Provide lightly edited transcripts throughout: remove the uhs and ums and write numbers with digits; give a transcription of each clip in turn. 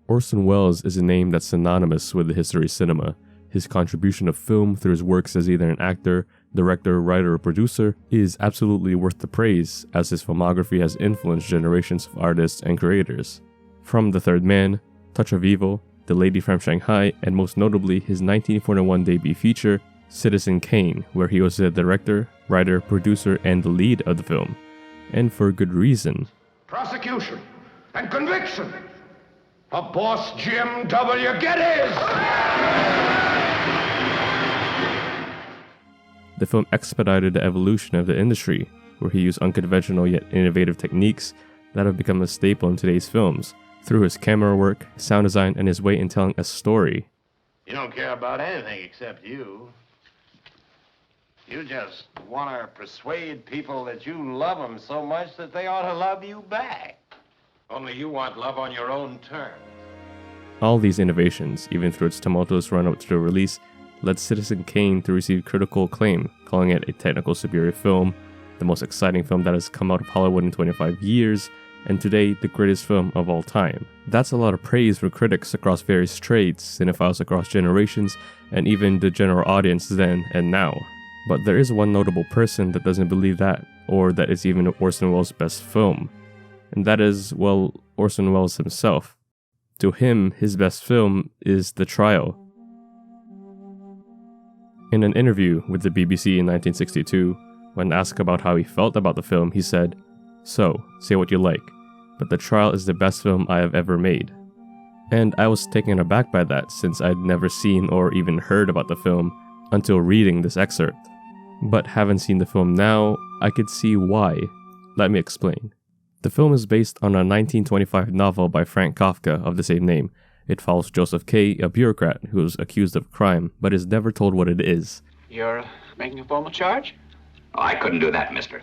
Orson Welles is a name that's synonymous with the history of cinema. His contribution to film through his works as either an actor, director, writer, or producer is absolutely worth the praise, as his filmography has influenced generations of artists and creators. From The Third Man, Touch of Evil, The Lady from Shanghai, and most notably his 1941 debut feature, Citizen Kane, where he was the director, writer, producer, and the lead of the film. And for good reason. Prosecution and conviction of Boss Jim W. Geddes! The film expedited the evolution of the industry, where he used unconventional yet innovative techniques that have become a staple in today's films, through his camera work, sound design, and his way in telling a story. You don't care about anything except you. You just want to persuade people that you love them so much that they ought to love you back. Only you want love on your own terms. All these innovations, even through its tumultuous run-up to the release, led Citizen Kane to receive critical acclaim, calling it a technical superior film, the most exciting film that has come out of Hollywood in 25 years, and today the greatest film of all time. That's a lot of praise for critics across various trades, cinephiles across generations, and even the general audience then and now. But there is one notable person that doesn't believe that, or that it's even Orson Welles' best film. And that is, well, Orson Welles himself. To him, his best film is The Trial. In an interview with the BBC in 1962, when asked about how he felt about the film, he said, "So, say what you like, but The Trial is the best film I have ever made." And I was taken aback by that, since I'd never seen or even heard about the film until reading this excerpt. But having seen the film now, I could see why. Let me explain. The film is based on a 1925 novel by Frank Kafka of the same name. It follows Joseph K., a bureaucrat who is accused of crime, but is never told what it is. You're making a formal charge? Oh, I couldn't do that, mister.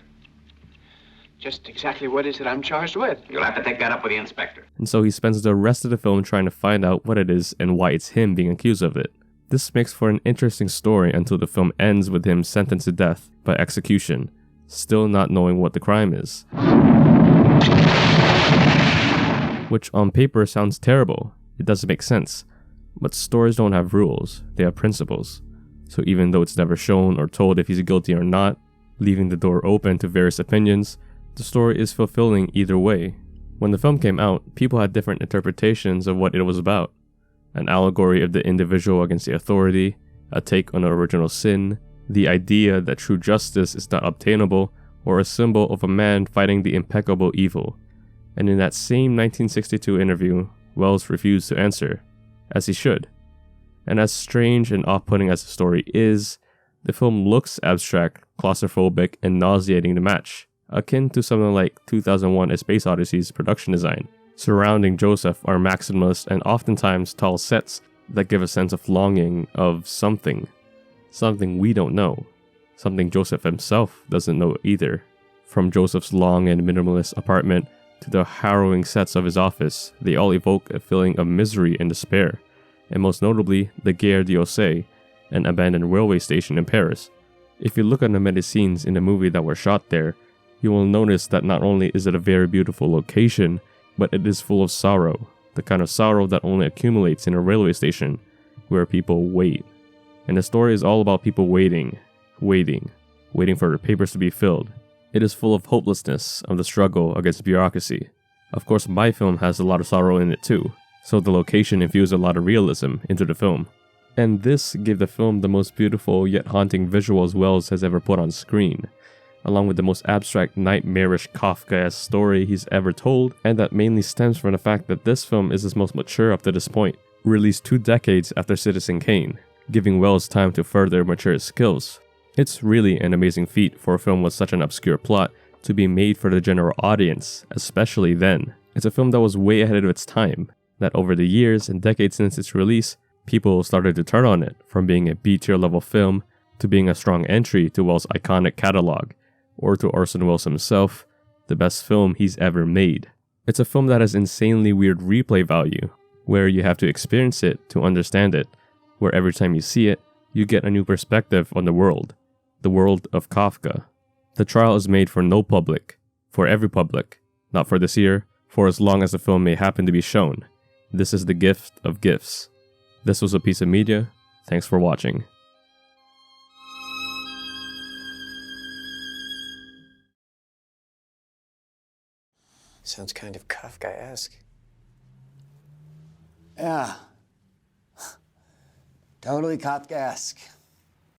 Just exactly what is it I'm charged with? You'll have to take that up with the inspector. And so he spends the rest of the film trying to find out what it is and why it's him being accused of it. This makes for an interesting story until the film ends with him sentenced to death by execution, still not knowing what the crime is. Which on paper sounds terrible. It doesn't make sense. But stories don't have rules, they have principles. So even though it's never shown or told if he's guilty or not, leaving the door open to various opinions, the story is fulfilling either way. When the film came out, people had different interpretations of what it was about. An allegory of the individual against the authority, a take on the original sin, the idea that true justice is not obtainable, or a symbol of a man fighting the impeccable evil. And in that same 1962 interview, Welles refused to answer, as he should. And as strange and off-putting as the story is, the film looks abstract, claustrophobic, and nauseating to match, akin to something like 2001: A Space Odyssey's production design. Surrounding Joseph are maximalist and oftentimes tall sets that give a sense of longing of something. Something we don't know. Something Joseph himself doesn't know either. From Joseph's long and minimalist apartment to the harrowing sets of his office, they all evoke a feeling of misery and despair, and most notably, the Gare d'Orsay, an abandoned railway station in Paris. If you look at the many scenes in the movie that were shot there, you will notice that not only is it a very beautiful location, but it is full of sorrow, the kind of sorrow that only accumulates in a railway station, where people wait. And the story is all about people waiting for their papers to be filled. It is full of hopelessness, of the struggle against bureaucracy. Of course, my film has a lot of sorrow in it too, so the location infused a lot of realism into the film. And this gave the film the most beautiful yet haunting visuals Welles has ever put on screen, along with the most abstract, nightmarish Kafkaesque story he's ever told, and that mainly stems from the fact that this film is his most mature up to this point, released 2 decades after Citizen Kane, giving Welles time to further mature his skills. It's really an amazing feat for a film with such an obscure plot to be made for the general audience, especially then. It's a film that was way ahead of its time, that over the years and decades since its release, people started to turn on it, from being a B-tier level film to being a strong entry to Welles' iconic catalog, or to Orson Welles himself, the best film he's ever made. It's a film that has insanely weird replay value, where you have to experience it to understand it, where every time you see it, you get a new perspective on the world of Kafka. The Trial is made for no public, for every public, not for this year, for as long as the film may happen to be shown. This is the gift of gifts. This was A Piece of Media. Thanks for watching. Sounds kind of Kafkaesque. Yeah. Totally Kafkaesque.